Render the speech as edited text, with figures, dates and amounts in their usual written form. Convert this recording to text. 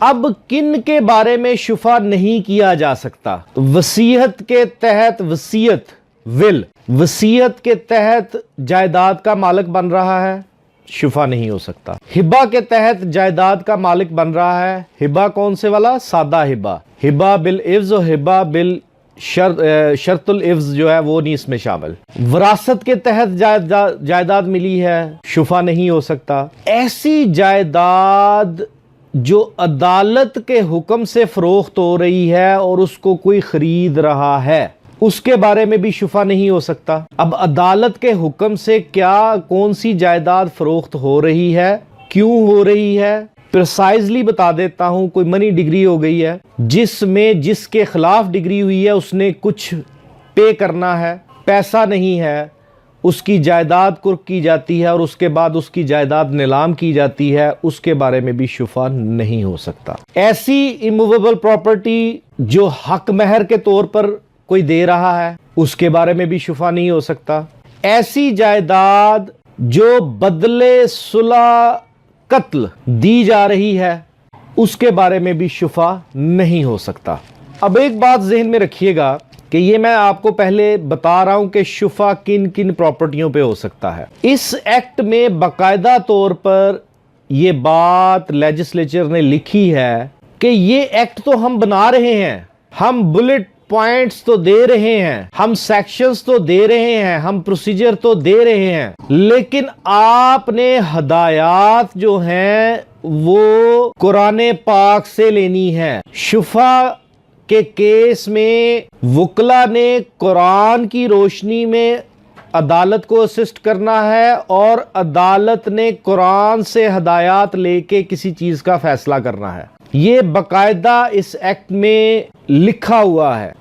اب کن کے بارے میں شفا نہیں کیا جا سکتا؟ وصیت کے تحت وصیت کے تحت جائیداد کا مالک بن رہا ہے، شفا نہیں ہو سکتا۔ ہبہ کے تحت جائیداد کا مالک بن رہا ہے، ہبہ کون سے والا؟ سادہ ہبہ، ہبہ بالعوض اور ہبہ شرط العوض جو ہے وہ نہیں اس میں شامل۔ وراثت کے تحت جائیداد ملی ہے، شفا نہیں ہو سکتا۔ ایسی جائیداد جو عدالت کے حکم سے فروخت ہو رہی ہے اور اس کو کوئی خرید رہا ہے، اس کے بارے میں بھی شفا نہیں ہو سکتا۔ اب عدالت کے حکم سے کون سی جائیداد فروخت ہو رہی ہے، کیوں ہو رہی ہے، پرسائزلی بتا دیتا ہوں۔ کوئی منی ڈگری ہو گئی ہے جس کے خلاف ڈگری ہوئی ہے، اس نے کچھ پے کرنا ہے، پیسہ نہیں ہے، اس کی جائیداد قرق کی جاتی ہے اور اس کے بعد اس کی جائیداد نیلام کی جاتی ہے، اس کے بارے میں بھی شفا نہیں ہو سکتا۔ ایسی ایموویبل پراپرٹی جو حق مہر کے طور پر کوئی دے رہا ہے، اس کے بارے میں بھی شفا نہیں ہو سکتا۔ ایسی جائیداد جو بدلے صلح قتل دی جا رہی ہے، اس کے بارے میں بھی شفا نہیں ہو سکتا۔ اب ایک بات ذہن میں رکھیے گا کہ یہ میں آپ کو پہلے بتا رہا ہوں کہ شفا کن کن پراپرٹیوں پہ ہو سکتا ہے۔ اس ایکٹ میں باقاعدہ طور پر یہ بات لیجسلیچر نے لکھی ہے کہ یہ ایکٹ تو ہم بنا رہے ہیں، ہم بلٹ پوائنٹس تو دے رہے ہیں، ہم سیکشنز تو دے رہے ہیں، ہم پروسیجر تو دے رہے ہیں، لیکن آپ نے ہدایات جو ہیں وہ قرآن پاک سے لینی ہے۔ شفا کے کیس میں وکلا نے قرآن کی روشنی میں عدالت کو اسسٹ کرنا ہے اور عدالت نے قرآن سے ہدایات لے کے کسی چیز کا فیصلہ کرنا ہے۔ یہ باقاعدہ اس ایکٹ میں لکھا ہوا ہے۔